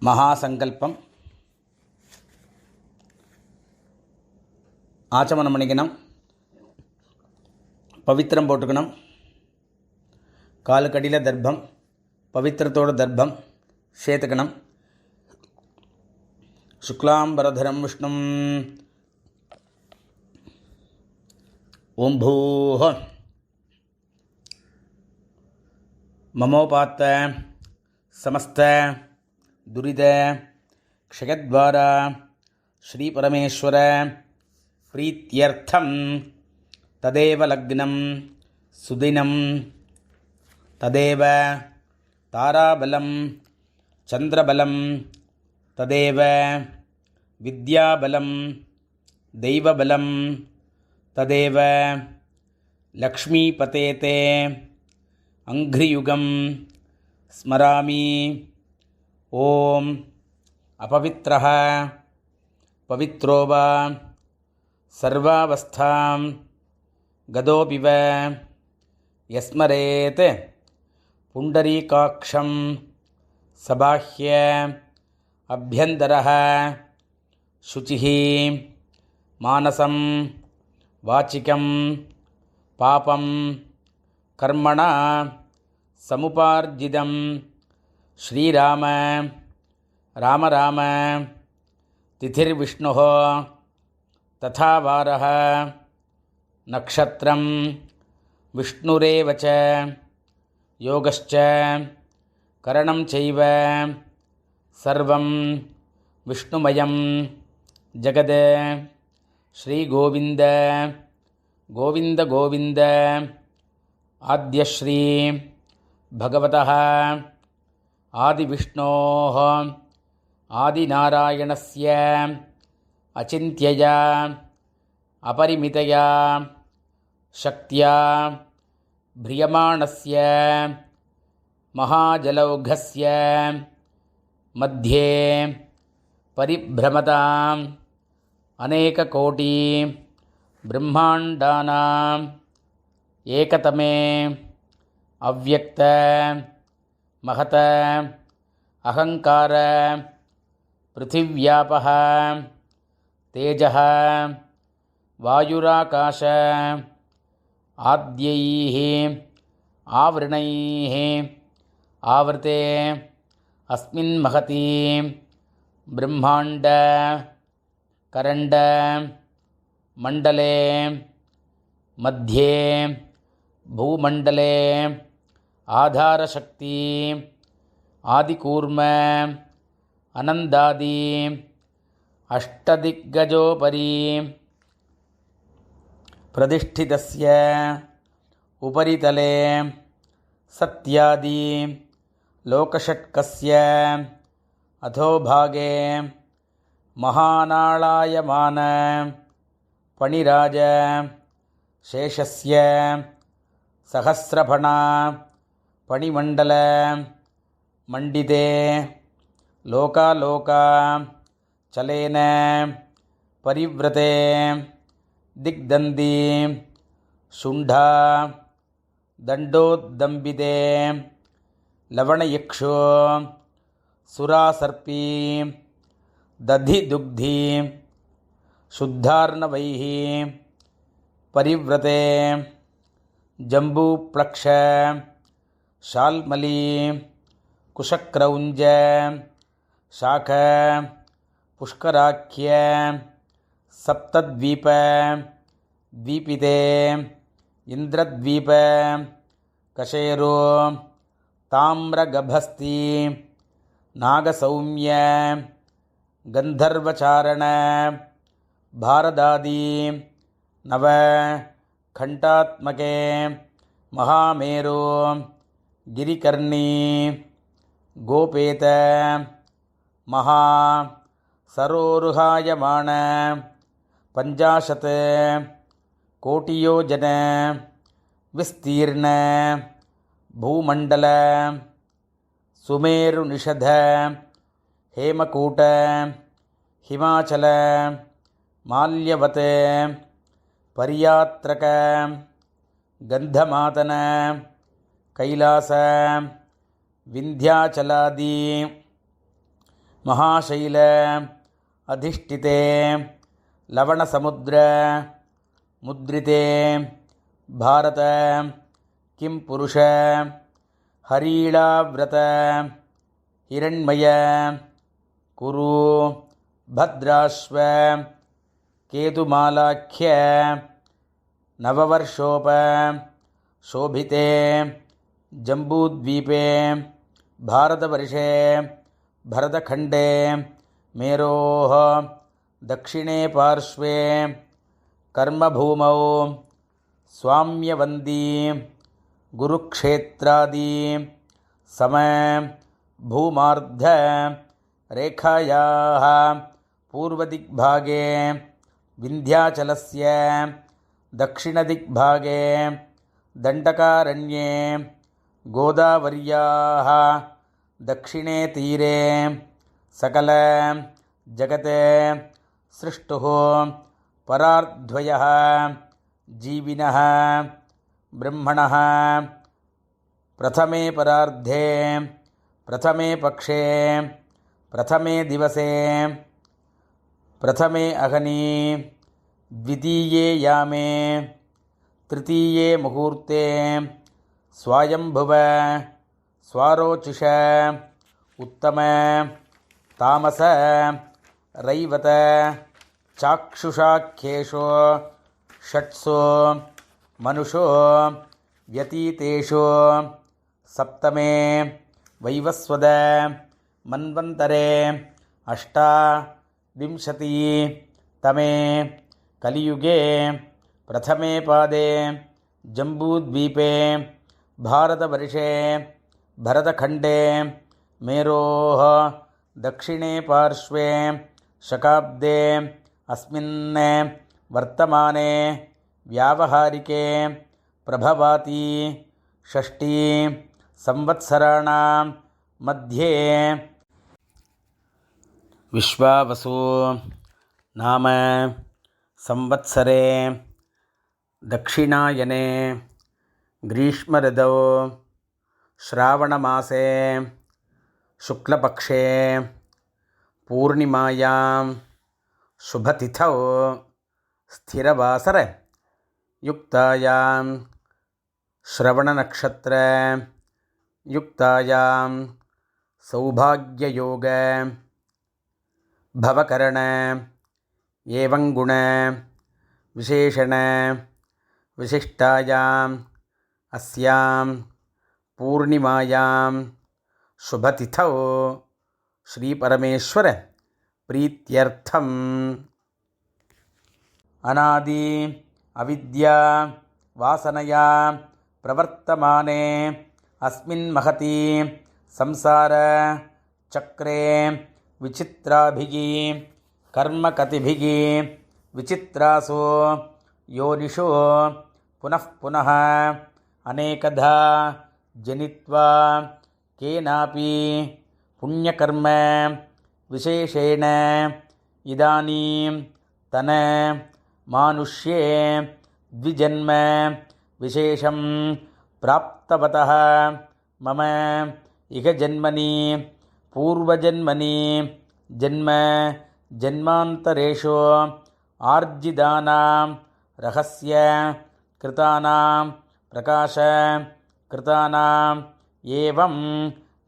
மகாசங்கல்பம். ஆச்சமனம் பண்ணிக்கணும், பவித்திரம் போட்டுக்கணும், காலுக்கடியில் தர்ப்பம், பவித்திரத்தோட தர்ப்பம் சேர்த்துக்கணும். சுக்லாம்பரதரம் விஷ்ணும் ஓம் பூஹ மமோபாத்த சமஸ்த துரித க்ஷயத்வாரா ஸ்ரீ பரமேஸ்வர பிரீத்யர்த்தம் ததேவ லக்னம் சுதினம் ததேவ தாராபலம் சந்திரபலம் ததேவ வித்யாபலம் தெய்வபலம் ததேவ லக்ஷ்மீபதேதே அங்க்ரியுகம் ஸ்மராமி. ஓம் அபவித்ரஹ பவித்ரோ வா சர்வாவஸ்தாம் கதோபிவ யஸ்மரேத் புண்டரீகாக்ஷம் சபாஹ்ய அப்யந்தரஹ சுசிஹ மானசம் வாச்சிகம் பாபம் கர்மணா சமுபார்ஜிதம் ஸ்ரீராம ராம ராம திதிர்விஷ்ணு ததா வாரः நக்ஷத்ரம் விஷ்ணுரேவ ச யோகஸ்ச கரணம் சைவ சர்வம் விஷ்ணுமயம் ஜகத். ஸ்ரீ கோவிந்த கோவிந்த கோவிந்த ஆத்யஸ்ரீ பகவதः ஆதிவிஷ்ணோः ஆதிநாராயணஸ்ய அசிந்த்யயா அபரிமிதயா சக்தியா ப்ரியமாணஸ்ய மகாஜலௌகஸ்ய மத்தியே பரிப்ரமதாம் அநேககோட்டி பிரம்மாண்டானாம் ஏகதமே அவ்யக்த மகத அகங்கார பிருத்திவ்யாபஹ தேஜஹ வாயுராகாஷ ஆத்யைஹ ஆவ்ருணைஹ ஆவர்த்தே அஸ்மின் மகதி பிரம்மாண்ட கரண்ட மண்டலே மத்தியே பூமண்டலே ஆதாரசக்தி ஆதிகூர்ம அனந்தாதி அஷ்டதிக்கஜோபரி பிரதிஷ்டிதஸ்ய உபரிதலே சத்யாதி லோகஷட்கஸ்ய அதோபாகே மகாநாளாயமான பணிராஜ சேஷஸ்ய சஹஸ்ரபணா பணிமண்டல மண்டிதே லோகாலோகா சலேன பரிவ்ரதே திக்தந்தி சுண்டா தண்டோத்தம்பிதே லவணயக்ஷோ சுராசர்பி ததிதுக்தி சுத்தார்ணவைः பரிவ்ரதே ஜம்பூப்ளக்ஷ ஷால்மலி குஷக்ரௌஞ்ச சாக புஷ்கராக்கிய சப்தத்வீப தீபிதே இந்திரத்வீப கஷேரோ தாம்ரகபஸ்தி நாகசௌமிய கந்தர்வசாரண பாரதாதி நவ கண்டாத்மகே மகாமேரு கிரிகர்ணி கோபேத மகா சரோருகாயமான பஞ்சாசத் கோட்டியோஜன விஸ்தீர்ண பூமண்டல சுமேருநிஷத ஹேமகூட ஹிமாச்சல மால்யவத் பரியாத்ரக கந்தமாதன கைலாச விந்தியாச்சலாதி महाशैल अधिष्ठिते लवणसमुद्र मुद्रिते भारत किं पुरुष हरीळाव्रत हिरण्मय कुरु भद्राश्व केतुमालाख्य नववर्षोप शोभिते जम्बूद्वीपे भारतवर्षे भरतखण्डे मेरोः दक्षिणे पार्श्वे कर्मभूमौ स्वाम्यवन्दी गुरुक्षेत्रादि सम भूमार्ध रेखायाः पूर्वदिग्भागे विन्ध्याचलस्य दक्षिणदिग्भागे दण्डकारण्ये गोदावर्याः दक्षिणे तीरे सकल जगते सृष्टुः परार्द्वयः जीविनः ब्रह्मणः प्रथमे परार्धे प्रथमे पक्षे प्रथमे दिवसे प्रथमे अहनि द्वितीये यामे तृतीये मुहूर्ते स्वायंभुव स्वारोचिष उत्तम तामस रैवत चाक्षुषाख्येषु षट्सु मनुषो व्यतीतेषु सप्तमे वैवस्वद मन्वन्तरे अष्टाविंशतितमे कलियुगे प्रथमे पादे जम्बूद्वीपे भारतवर्षे भरतखण्डे मेरोः दक्षिणे पार्श्वे शकाब्दे अस्मिन् वर्तमाने व्यावहारिके प्रभवाति षष्ठी संवत्सराणां मध्ये विश्वावसु नाम संवत्सरे दक्षिणायने ग्रीष्मऋतौ श्रावणमासे शुक्लपक्षे पूर्णिमायां शुभतिथौ स्थिरवासरयुक्तायां श्रवणनक्षत्रयुक्तायां सौभाग्ययोग भवकरण एवं गुण विशेषण विशिष्टायाम् अस्यां पूर्णिमायां शुभतिथौ श्रीपरमेश्वर प्रीत्यर्थम् अनादि अविद्या वासनया प्रवर्तमाने अस्मिन् महति संसार चक्रे विचित्राभिः कर्मकतिभिः विचित्रासु योनिषु पुनः पुनः अनेकधा जनित्वा केनापि पुण्यकर्म विशेषेण इदानीं तन मानुष्ये द्विजन्म विशेषं प्राप्तवतः मम इह जन्मनि पूर्वजन्मनि जन्म जन्मान्तरेषु आर्जितानां रहस्य कृतानां प्रकाश कृतानां एवं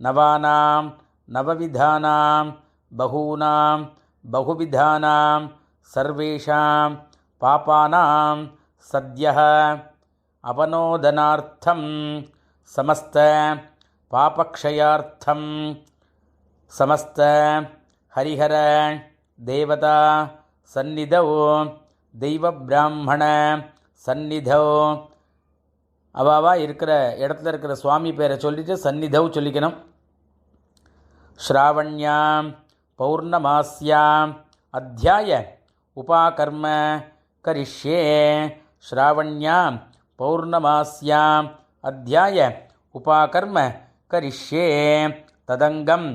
नवानां नवविधानां बहूनां बहुविधानां सर्वेषां पापानां सद्यः अपनोदनार्थं समस्त पापक्षयार्थं समस्त हरिहर देवता सन्निधौ தெய்வபிராமண சந்நிதௌ அவாவா இருக்கிற இடத்துல இருக்கிற சுவாமி பேரை சொல்லிட்டு சந்நிதௌ சொல்லிக்கணும். ஸ்ராவண்யாம் பௌர்ணமாஸ்யாம் அத்தியாய உபாகர்ம கரிஷ்யே. ஸ்ராவண்யாம் பௌர்ணமாஸ்யாம் அத்தியாய உபாகர்ம கரிஷ்யே. ததங்கம்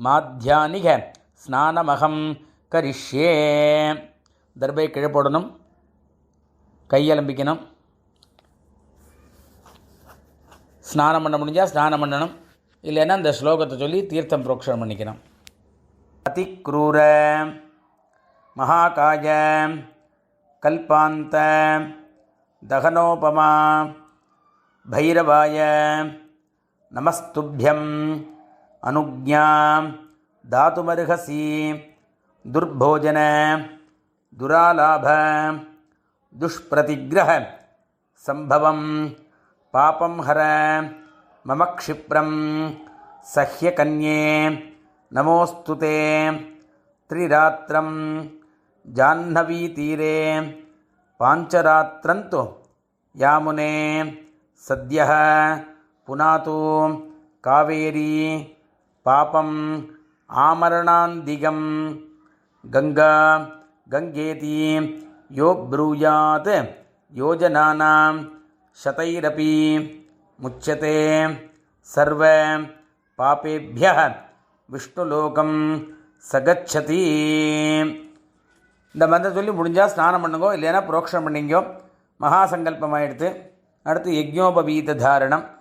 மாத்தியானிக ஸ்நானமகம் கரிஷ்யே. தர்பை கீழே போடணும், கையலம்பிக்கணும். ஸ்நானம் பண்ண முடிஞ்சால் ஸ்நானம் பண்ணணும், இல்லைன்னா இந்த ஸ்லோகத்தை சொல்லி தீர்த்தம் புரோக்ஷணம் பண்ணிக்கணும். अतिक्रूर महाकाय कल्पान्त दहनोपमा भैरवाय नमस्तुभ्यं अनुज्ञां दातुमर्हसि दुर्भोजन दुरालाभ दुष्प्रतिग्रह संभवं पापं हर मम क्षिप्रं सह्यकन्ये नमोस्तुते त्रिरात्रं जाह्नवीतीरे पाञ्चरात्रन्तु यामुने सद्यः पुनातु कावेरी पापम् आमरणान्दिगं गंगा गंगेति यो ब्रूयात् योजनानां शतैरपि मुच्यते सर्व पापेभ्यः விஷ்ணுலோகம் சகச்சதி. இந்த மந்திரம் சொல்லி முடிஞ்சால் ஸ்நானம் பண்ணுங்கோ, இல்லைன்னா புரோக்ஷம் பண்ணிங்கோ. மகாசங்கல்பமாகிடுத்து. அடுத்து யஜ்ஞோபவீத தாரணம்.